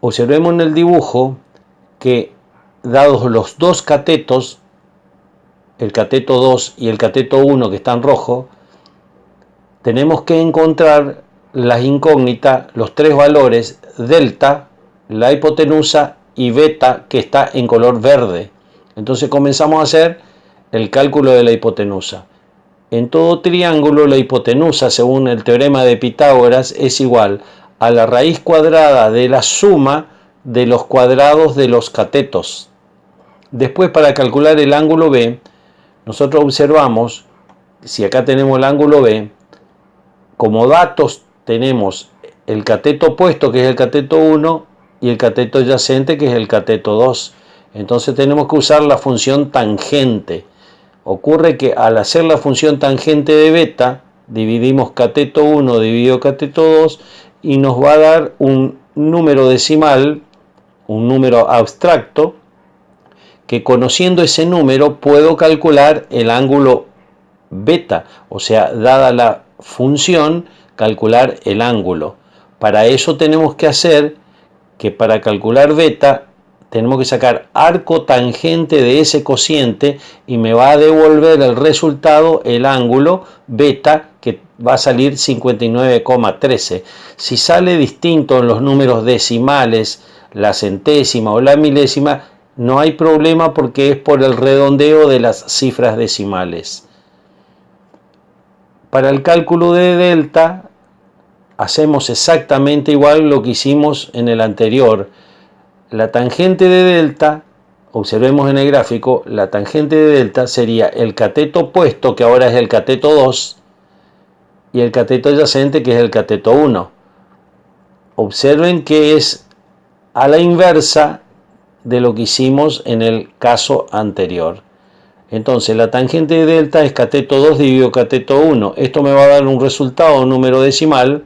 Observemos en el dibujo que dados los dos catetos, el cateto 2 y el cateto 1 que están rojos, tenemos que encontrar las incógnitas, los tres valores delta, la hipotenusa y beta que está en color verde. Entonces comenzamos a hacer el cálculo de la hipotenusa. En todo triángulo la hipotenusa, según el teorema de Pitágoras, es igual a la raíz cuadrada de la suma de los cuadrados de los catetos. Después, para calcular el ángulo B, nosotros observamos, si acá tenemos el ángulo B, como datos tenemos el cateto opuesto, que es el cateto 1, y el cateto adyacente, que es el cateto 2. Entonces tenemos que usar la función tangente. Ocurre que al hacer la función tangente de beta, dividimos cateto 1 dividido cateto 2 y nos va a dar un número decimal, un número abstracto, que conociendo ese número puedo calcular el ángulo beta, o sea, dada la función, calcular el ángulo. Para eso tenemos que hacer que para calcular beta tenemos que sacar arco tangente de ese cociente y me va a devolver el resultado, el ángulo beta, que va a salir 59,13. Si sale distinto en los números decimales, la centésima o la milésima, no hay problema porque es por el redondeo de las cifras decimales. Para el cálculo de delta hacemos exactamente igual lo que hicimos en el anterior. La tangente de delta, observemos en el gráfico, la tangente de delta sería el cateto opuesto, que ahora es el cateto 2, y el cateto adyacente, que es el cateto 1. Observen que es a la inversa de lo que hicimos en el caso anterior. Entonces la tangente de delta es cateto 2 dividido cateto 1. Esto me va a dar un resultado, un número decimal.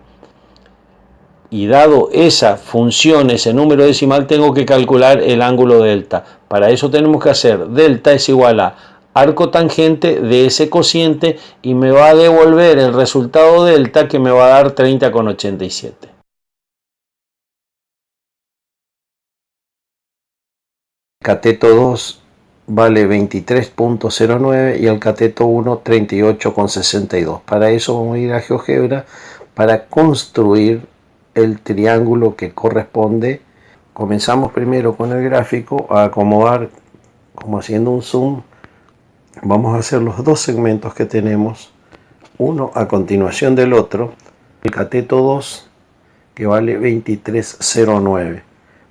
Y dado esa función, ese número decimal, tengo que calcular el ángulo delta. Para eso tenemos que hacer delta es igual a arco tangente de ese cociente y me va a devolver el resultado delta, que me va a dar 30,87. Cateto 2 vale 23,09 y el cateto 1 38,62. Para eso vamos a ir a GeoGebra para construir el triángulo que corresponde. Comenzamos primero con el gráfico a acomodar, como haciendo un zoom. Vamos a hacer los dos segmentos que tenemos, uno a continuación del otro. El cateto 2, que vale 23,09.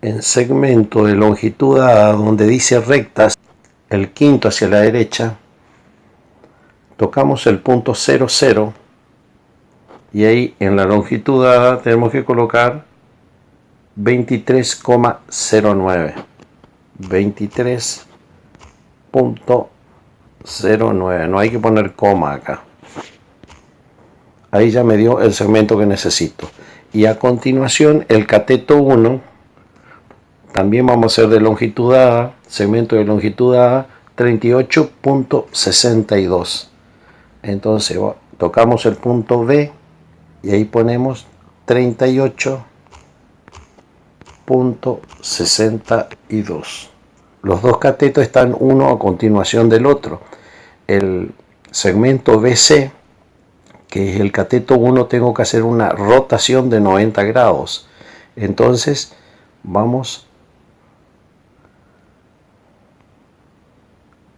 En segmento de longitud dada, donde dice rectas, el quinto hacia la derecha, tocamos el punto 00 y ahí en la longitud dada tenemos que colocar 23,09. 23,09. No hay que poner coma acá. Ahí ya me dio el segmento que necesito. Y a continuación el cateto 1, también vamos a hacer de longitud dada, segmento de longitud dada, 38,62. Entonces tocamos el punto B y ahí ponemos 38,62. Los dos catetos están uno a continuación del otro. El segmento BC, que es el cateto 1, tengo que hacer una rotación de 90 grados. Entonces vamos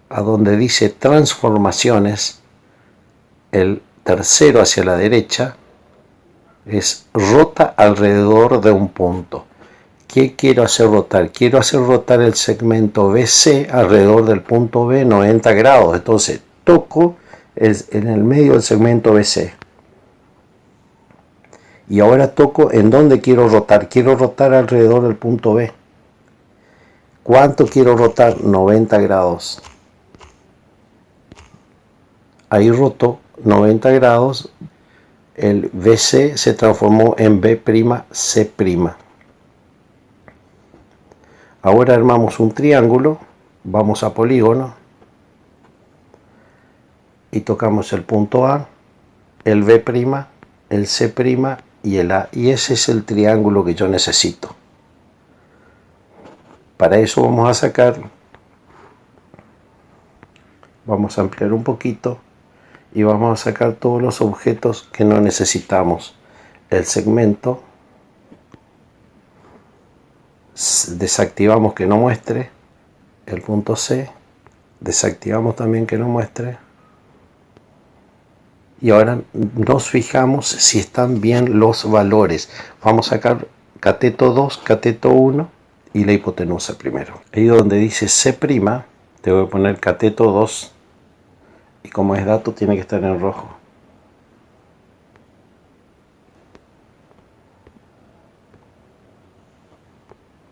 a donde dice transformaciones, el tercero hacia la derecha es rota alrededor de un punto. ¿Qué quiero hacer rotar? Quiero hacer rotar el segmento BC alrededor del punto B 90 grados. Entonces toco en el medio del segmento BC. Y ahora toco en donde quiero rotar. Quiero rotar alrededor del punto B. ¿Cuánto quiero rotar? 90 grados. Ahí roto 90 grados. El BC se transformó en B'C'. Ahora armamos un triángulo, vamos a polígono y tocamos el punto A, el B', el C' y el A. Y ese es el triángulo que yo necesito. Para eso vamos a sacar, vamos a ampliar un poquito y vamos a sacar todos los objetos que no necesitamos. El segmento, desactivamos que no muestre. El punto C, desactivamos también que no muestre. Y ahora nos fijamos si están bien los valores. Vamos a sacar cateto 2, cateto 1 y la hipotenusa primero. Ahí donde dice C', te voy a poner cateto 2 y como es dato tiene que estar en rojo.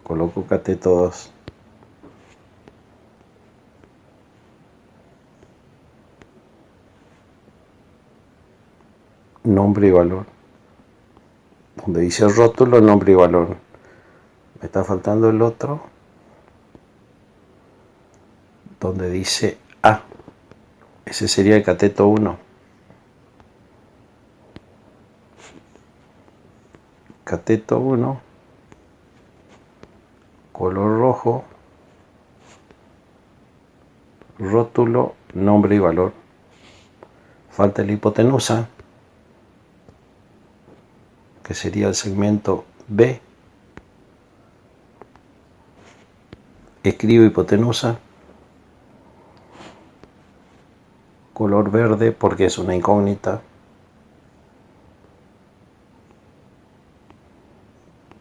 Coloco cateto 2. Nombre y valor. Donde dice rótulo, nombre y valor. Me está faltando el otro. Donde dice A. Ese sería el cateto 1. Cateto 1. Color rojo. Rótulo, nombre y valor. Falta la hipotenusa, que sería el segmento B. Escribo hipotenusa. Color verde porque es una incógnita.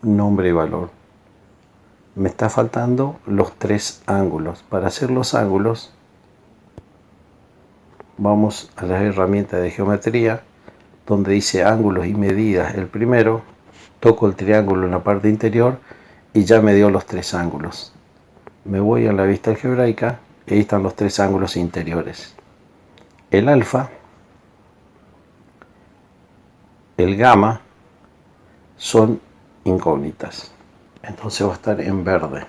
Nombre y valor. Me está faltando los 3 ángulos. Para hacer los ángulos, vamos a las herramientas de geometría, donde dice ángulos y medidas el primero. Toco el triángulo en la parte interior y ya me dio los 3 ángulos. Me voy a la vista algebraica y ahí están los 3 ángulos interiores. El alfa, el gamma son incógnitas, entonces va a estar en verde.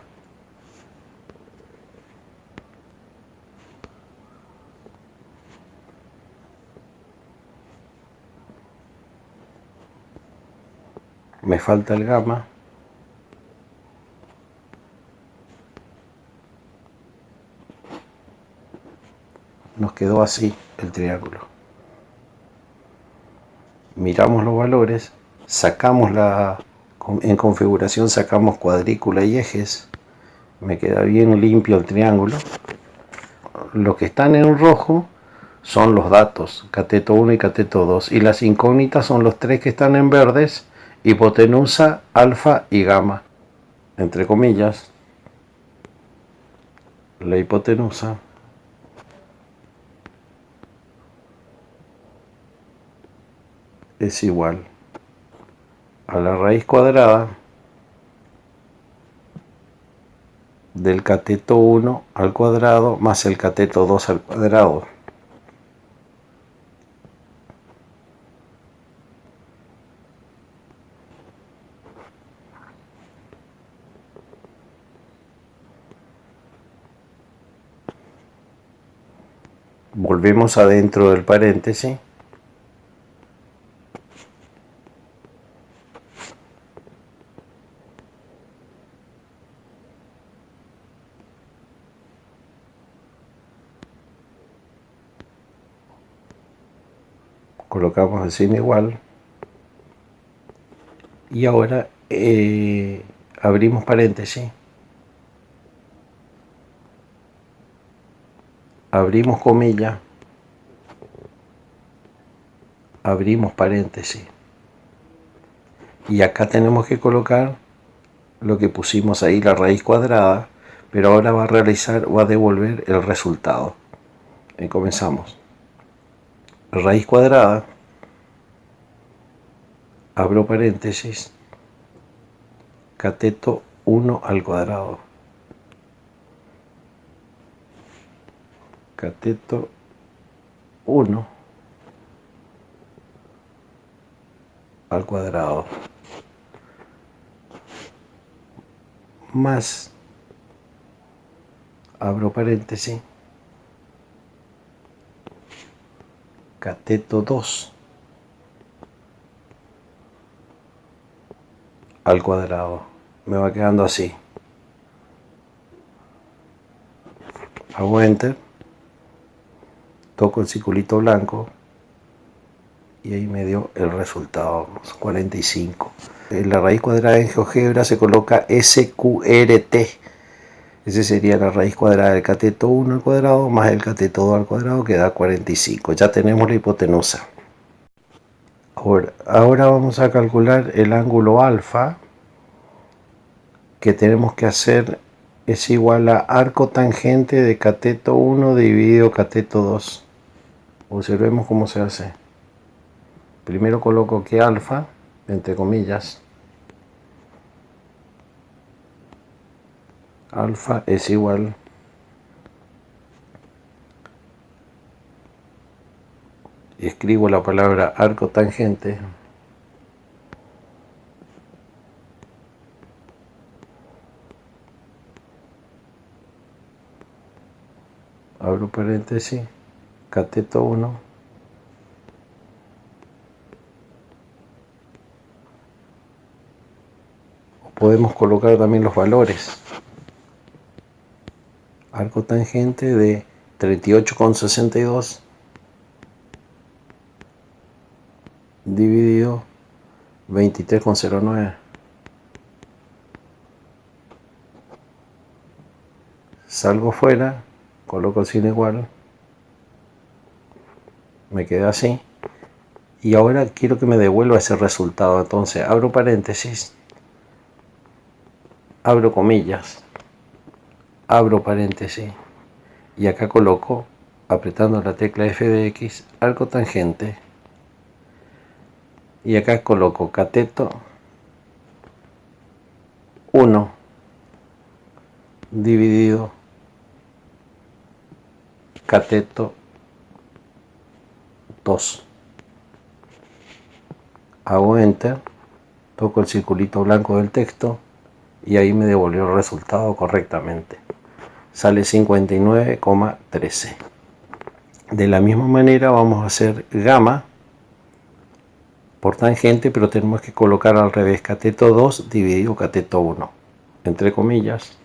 Me falta el gamma. Nos quedó así el triángulo. Miramos los valores, sacamos en configuración sacamos cuadrícula y ejes. Me queda bien limpio el triángulo. Los que están en rojo son los datos, cateto 1 y cateto 2, y las incógnitas son los 3 que están en verdes, hipotenusa, alfa y gamma. Entre comillas, la hipotenusa es igual a la raíz cuadrada del cateto 1 al cuadrado más el cateto 2 al cuadrado. Volvemos adentro del paréntesis. Colocamos el signo igual. Y ahora abrimos paréntesis. Abrimos comilla. Abrimos paréntesis. Y acá tenemos que colocar lo que pusimos ahí, la raíz cuadrada, pero ahora va a devolver el resultado. Comenzamos. Raíz cuadrada, abro paréntesis, cateto 1 al cuadrado. Cateto 1 al cuadrado. Más, abro paréntesis, cateto 2 al cuadrado. Me va quedando así. Hago enter, toco el circulito blanco y ahí me dio el resultado, 45. En la raíz cuadrada en GeoGebra se coloca SQRT. Ese sería la raíz cuadrada del cateto 1 al cuadrado más el cateto 2 al cuadrado, que da 45. Ya tenemos la hipotenusa. Ahora vamos a calcular el ángulo alfa, que tenemos que hacer es igual a arco tangente de cateto 1 dividido cateto 2. Observemos cómo se hace. Primero coloco que alfa, entre comillas, alfa es igual y escribo la palabra arco tangente abro paréntesis, cateto 1 podemos colocar también los valores. Arco tangente de 38,62 dividido 23,09. Salgo fuera, coloco el signo igual, me queda así. Y ahora quiero que me devuelva ese resultado. Entonces abro paréntesis, abro comillas, abro paréntesis y acá coloco, apretando la tecla F de X, arco tangente, y acá coloco cateto 1 dividido cateto 2. Hago enter, toco el circulito blanco del texto y ahí me devolvió el resultado correctamente. Sale 59,13. De la misma manera vamos a hacer gamma por tangente, pero tenemos que colocar al revés, cateto 2 dividido cateto 1, entre comillas,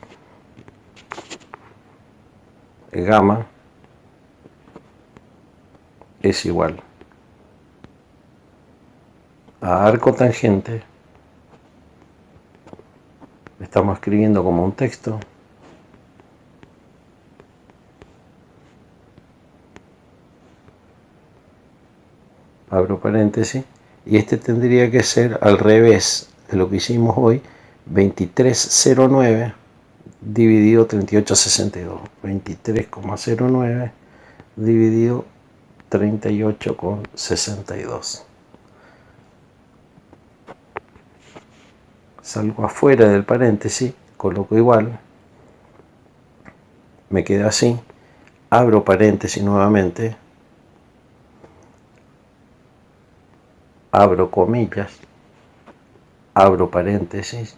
gamma es igual a arco tangente, estamos escribiendo como un texto, abro paréntesis, y este tendría que ser al revés de lo que hicimos hoy, 23,09 dividido 38,62, 23,09 dividido 38,62. Salgo afuera del paréntesis, coloco igual, me queda así, abro paréntesis nuevamente, abro comillas, abro paréntesis,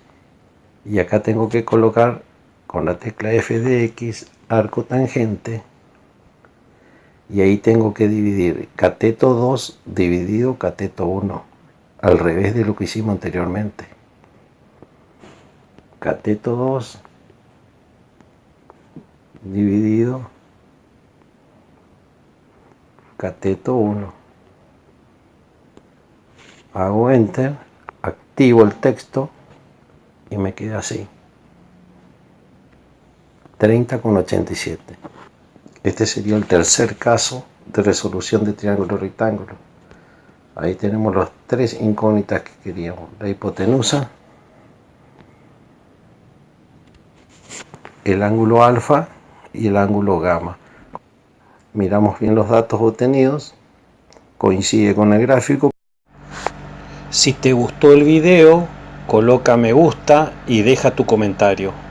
y acá tengo que colocar con la tecla F de X arco tangente, y ahí tengo que dividir cateto 2 dividido cateto 1, al revés de lo que hicimos anteriormente. Cateto 2 dividido cateto 1. Hago enter, activo el texto y me queda así, 30,87. Este sería el tercer caso de resolución de triángulo rectángulo. Ahí tenemos las tres incógnitas que queríamos: la hipotenusa, el ángulo alfa y el ángulo gamma. Miramos bien los datos obtenidos, coincide con el gráfico. Si te gustó el video, coloca me gusta y deja tu comentario.